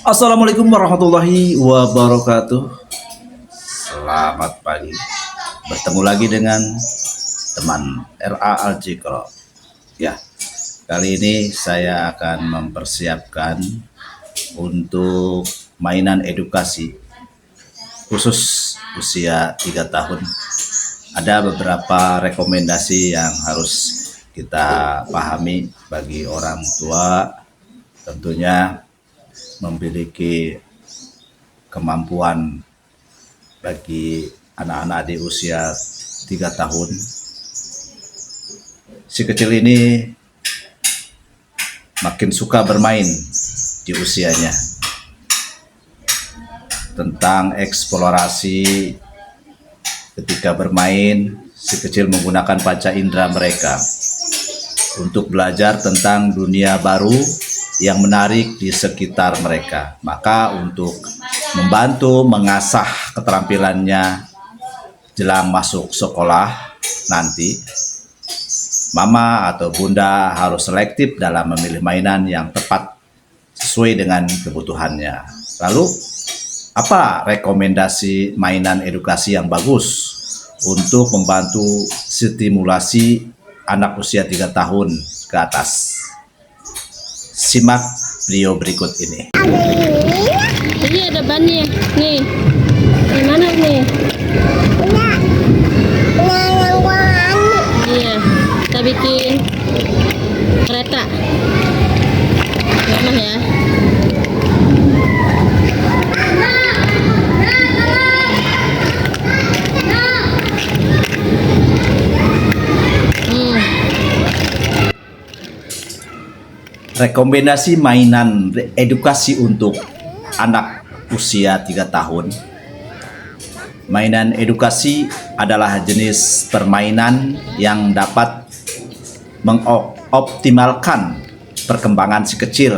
Assalamualaikum warahmatullahi wabarakatuh. Selamat pagi. Bertemu lagi dengan teman RA Al-Jikro. Ya, kali ini saya akan mempersiapkan untuk mainan edukasi khusus usia 3 tahun. Ada beberapa rekomendasi yang harus kita pahami bagi orang tua, tentunya memiliki kemampuan bagi anak-anak di usia 3 tahun. Si kecil ini makin suka bermain di usianya. Tentang eksplorasi ketika bermain, si kecil menggunakan panca indera mereka untuk belajar tentang dunia baru yang menarik di sekitar mereka. Maka untuk membantu mengasah keterampilannya jelang masuk sekolah nanti, mama atau bunda harus selektif dalam memilih mainan yang tepat sesuai dengan kebutuhannya. Lalu, apa rekomendasi mainan edukasi yang bagus untuk membantu stimulasi anak usia 3 tahun ke atas? Simak video berikut ini. Ini ada bannya nih. Di mana nih? Iya, kita bikin kereta. Mama ya. Rekomendasi mainan edukasi untuk anak usia 3 tahun. Mainan edukasi adalah jenis permainan yang dapat mengoptimalkan perkembangan si kecil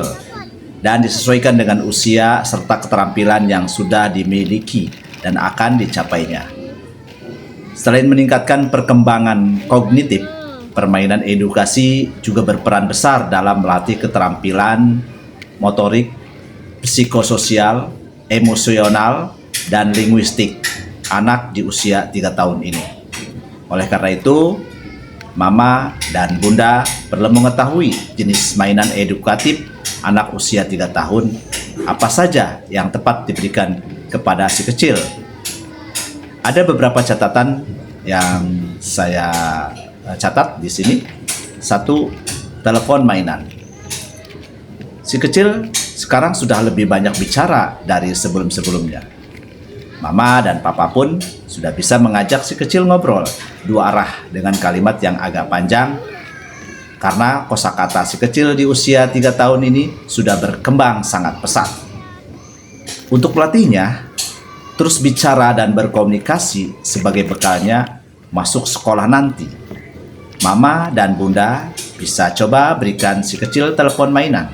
dan disesuaikan dengan usia serta keterampilan yang sudah dimiliki dan akan dicapainya. Selain meningkatkan perkembangan kognitif, permainan edukasi juga berperan besar dalam melatih keterampilan motorik, psikososial, emosional, dan linguistik anak di usia 3 tahun ini. Oleh karena itu, mama dan bunda perlu mengetahui jenis mainan edukatif anak usia 3 tahun apa saja yang tepat diberikan kepada si kecil. Ada beberapa catatan yang saya catat di sini. 1. Telepon mainan. Si kecil sekarang sudah lebih banyak bicara dari sebelum-sebelumnya. Mama dan papa pun sudah bisa mengajak si kecil ngobrol 2 arah dengan kalimat yang agak panjang, karena kosakata si kecil di usia 3 tahun ini sudah berkembang sangat pesat. Untuk pelatihnya, terus bicara dan berkomunikasi sebagai bekalnya masuk sekolah nanti. Mama dan bunda bisa coba berikan si kecil telepon mainan.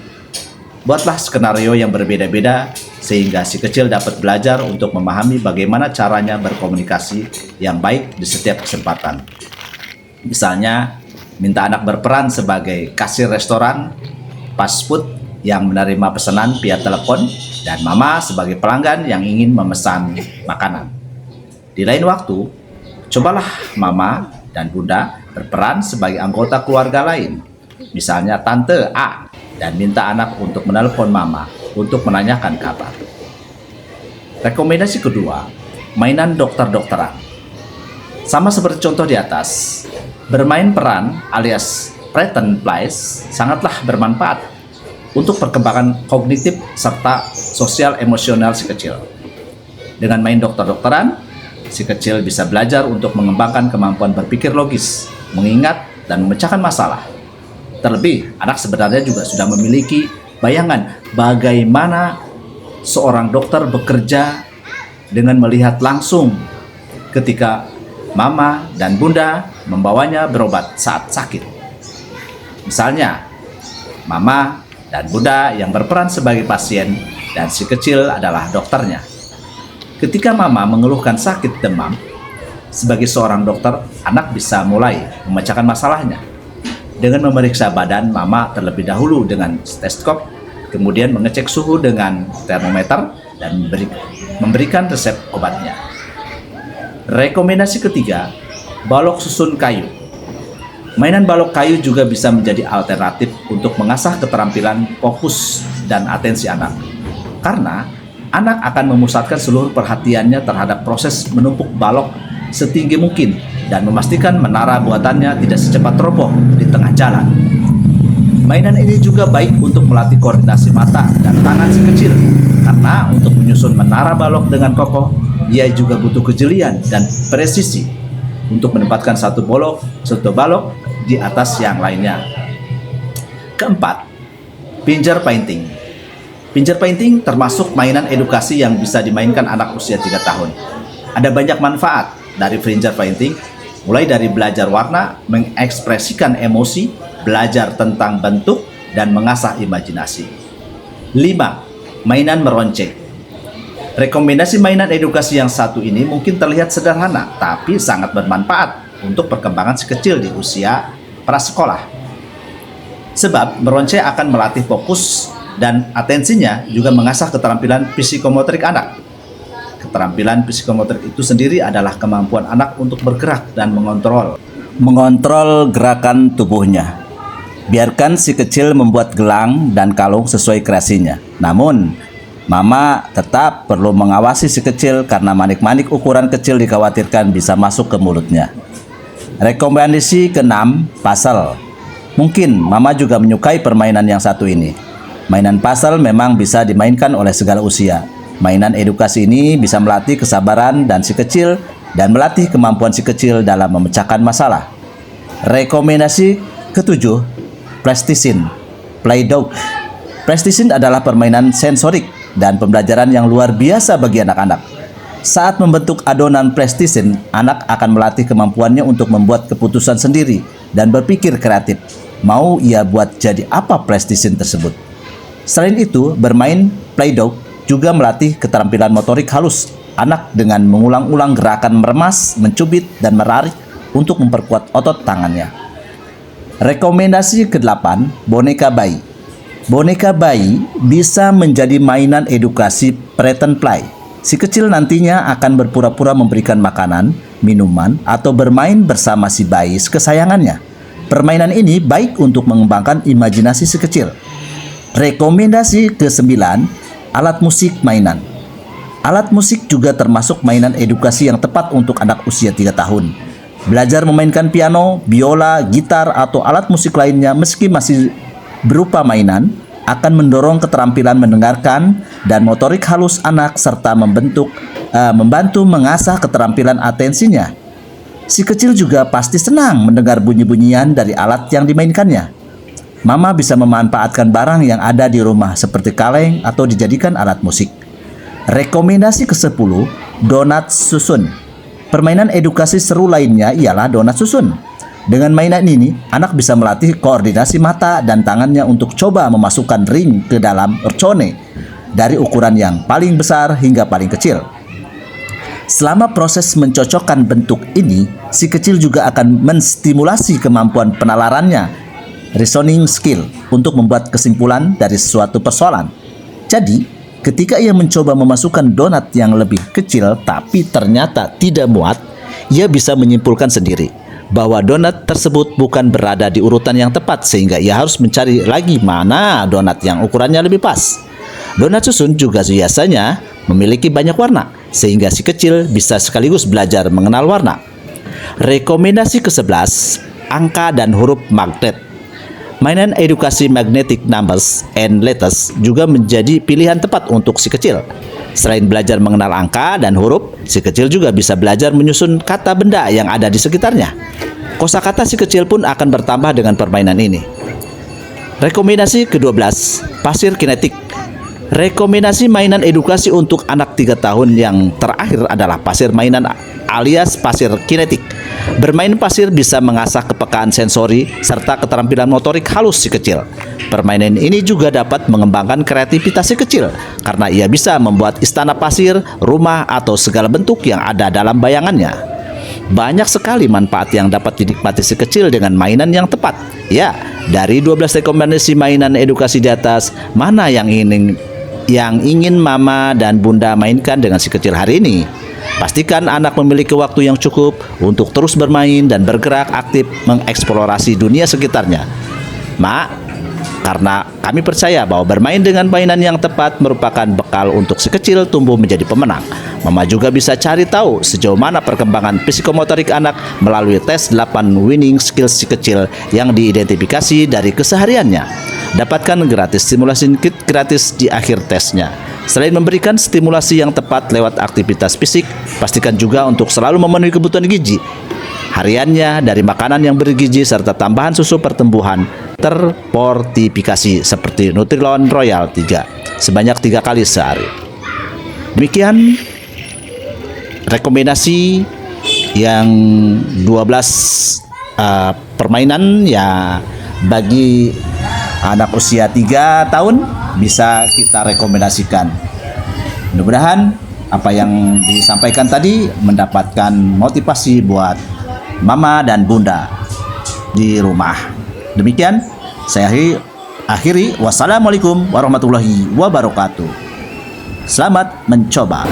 Buatlah skenario yang berbeda-beda sehingga si kecil dapat belajar untuk memahami bagaimana caranya berkomunikasi yang baik di setiap kesempatan. Misalnya, minta anak berperan sebagai kasir restoran, fast food yang menerima pesanan via telepon, dan mama sebagai pelanggan yang ingin memesan makanan. Di lain waktu, cobalah mama dan bunda berperan sebagai anggota keluarga lain, misalnya tante A, dan minta anak untuk menelpon mama untuk menanyakan kabar. Rekomendasi kedua, mainan dokter-dokteran. Sama seperti contoh di atas, bermain peran alias pretend plays sangatlah bermanfaat untuk perkembangan kognitif serta sosial emosional si kecil. Dengan main dokter-dokteran, si kecil bisa belajar untuk mengembangkan kemampuan berpikir logis, mengingat, dan memecahkan masalah. Terlebih, anak sebenarnya juga sudah memiliki bayangan bagaimana seorang dokter bekerja dengan melihat langsung ketika mama dan bunda membawanya berobat saat sakit. Misalnya, mama dan bunda yang berperan sebagai pasien dan si kecil adalah dokternya. Ketika mama mengeluhkan sakit demam, sebagai seorang dokter, anak bisa mulai memecahkan masalahnya dengan memeriksa badan mama terlebih dahulu dengan stetoskop kemudian mengecek suhu dengan termometer dan memberikan resep obatnya. Rekomendasi ketiga, balok susun kayu. Mainan balok kayu juga bisa menjadi alternatif untuk mengasah keterampilan fokus dan atensi anak. Karena anak akan memusatkan seluruh perhatiannya terhadap proses menumpuk balok setinggi mungkin dan memastikan menara buatannya tidak secepat roboh di tengah jalan. Mainan ini juga baik untuk melatih koordinasi mata dan tangan si kecil, karena untuk menyusun menara balok dengan kokoh, ia juga butuh kejelian dan presisi untuk menempatkan satu balok di atas yang lainnya. Keempat, pincer painting. Pincer painting termasuk mainan edukasi yang bisa dimainkan anak usia 3 tahun. Ada banyak manfaat dari pincer painting, mulai dari belajar warna, mengekspresikan emosi, belajar tentang bentuk, dan mengasah imajinasi. 5. Mainan meronceng. Rekomendasi mainan edukasi yang satu ini mungkin terlihat sederhana, tapi sangat bermanfaat untuk perkembangan si kecil di usia prasekolah. Sebab meronceng akan melatih fokus dan atensinya, juga mengasah keterampilan psikomotorik anak. Keterampilan psikomotorik itu sendiri adalah kemampuan anak untuk bergerak dan mengontrol gerakan tubuhnya. Biarkan si kecil membuat gelang dan kalung sesuai kreasinya. Namun, mama tetap perlu mengawasi si kecil karena manik-manik ukuran kecil dikhawatirkan bisa masuk ke mulutnya. Rekomendasi ke-6, puzzle. Mungkin mama juga menyukai permainan yang satu ini. Mainan puzzle memang bisa dimainkan oleh segala usia. Mainan edukasi ini bisa melatih kesabaran dan si kecil dan melatih kemampuan si kecil dalam memecahkan masalah. Rekomendasi ke-7, Plasticine, Play-Doh. Plasticine adalah permainan sensorik dan pembelajaran yang luar biasa bagi anak-anak. Saat membentuk adonan plasticine, anak akan melatih kemampuannya untuk membuat keputusan sendiri dan berpikir kreatif. Mau ia buat jadi apa plasticine tersebut? Selain itu, bermain Play-Doh juga melatih keterampilan motorik halus anak dengan mengulang-ulang gerakan meremas, mencubit, dan merarik untuk memperkuat otot tangannya. Rekomendasi ke-8, boneka bayi. Boneka bayi bisa menjadi mainan edukasi pretend play. Si kecil nantinya akan berpura-pura memberikan makanan, minuman, atau bermain bersama si bayi kesayangannya. Permainan ini baik untuk mengembangkan imajinasi si kecil. Rekomendasi ke-9, alat musik mainan. Alat musik juga termasuk mainan edukasi yang tepat untuk anak usia 3 tahun. Belajar memainkan piano, biola, gitar, atau alat musik lainnya meski masih berupa mainan akan mendorong keterampilan mendengarkan dan motorik halus anak serta membantu mengasah keterampilan atensinya. Si kecil juga pasti senang mendengar bunyi-bunyian dari alat yang dimainkannya. Mama bisa memanfaatkan barang yang ada di rumah seperti kaleng atau dijadikan alat musik. Rekomendasi ke-10, donat susun. Permainan edukasi seru lainnya ialah donat susun. Dengan mainan ini, anak bisa melatih koordinasi mata dan tangannya untuk coba memasukkan ring ke dalam ercone dari ukuran yang paling besar hingga paling kecil. Selama proses mencocokkan bentuk ini, si kecil juga akan menstimulasi kemampuan penalarannya, reasoning skill, untuk membuat kesimpulan dari sesuatu persoalan. Jadi, ketika ia mencoba memasukkan donat yang lebih kecil tapi ternyata tidak muat, ia bisa menyimpulkan sendiri bahwa donat tersebut bukan berada di urutan yang tepat sehingga ia harus mencari lagi mana donat yang ukurannya lebih pas. Donat susun juga biasanya memiliki banyak warna sehingga si kecil bisa sekaligus belajar mengenal warna. Rekomendasi ke-11, angka dan huruf magnet. Mainan edukasi magnetic numbers and letters juga menjadi pilihan tepat untuk si kecil. Selain belajar mengenal angka dan huruf, si kecil juga bisa belajar menyusun kata benda yang ada di sekitarnya. Kosakata si kecil pun akan bertambah dengan permainan ini. Rekomendasi ke-12, pasir kinetik. Rekomendasi mainan edukasi untuk anak 3 tahun yang terakhir adalah pasir mainan alias pasir kinetik. Bermain pasir bisa mengasah kepekaan sensori serta keterampilan motorik halus si kecil. Permainan ini juga dapat mengembangkan kreativitas si kecil karena ia bisa membuat istana pasir, rumah, atau segala bentuk yang ada dalam bayangannya. Banyak sekali manfaat yang dapat dinikmati si kecil dengan mainan yang tepat. Ya, dari 12 rekomendasi mainan edukasi di atas, mana yang ingin Mama dan Bunda mainkan dengan si kecil hari ini? Pastikan anak memiliki waktu yang cukup untuk terus bermain dan bergerak aktif mengeksplorasi dunia sekitarnya. Mak, karena kami percaya bahwa bermain dengan mainan yang tepat merupakan bekal untuk si kecil tumbuh menjadi pemenang. Mama juga bisa cari tahu sejauh mana perkembangan psikomotorik anak melalui tes 8 winning skills si kecil yang diidentifikasi dari kesehariannya. Dapatkan stimulasi kit gratis di akhir tesnya. Selain memberikan stimulasi yang tepat lewat aktivitas fisik, pastikan juga untuk selalu memenuhi kebutuhan gizi hariannya dari makanan yang bergizi serta tambahan susu pertumbuhan terfortifikasi seperti Nutrilon Royal 3 sebanyak 3 kali sehari. Demikian rekomendasi yang 12 permainan ya bagi anak usia 3 tahun bisa kita rekomendasikan. Mudah-mudahan apa yang disampaikan tadi mendapatkan motivasi buat Mama dan Bunda di rumah. Demikian saya akhiri. Wassalamualaikum warahmatullahi wabarakatuh. Selamat mencoba.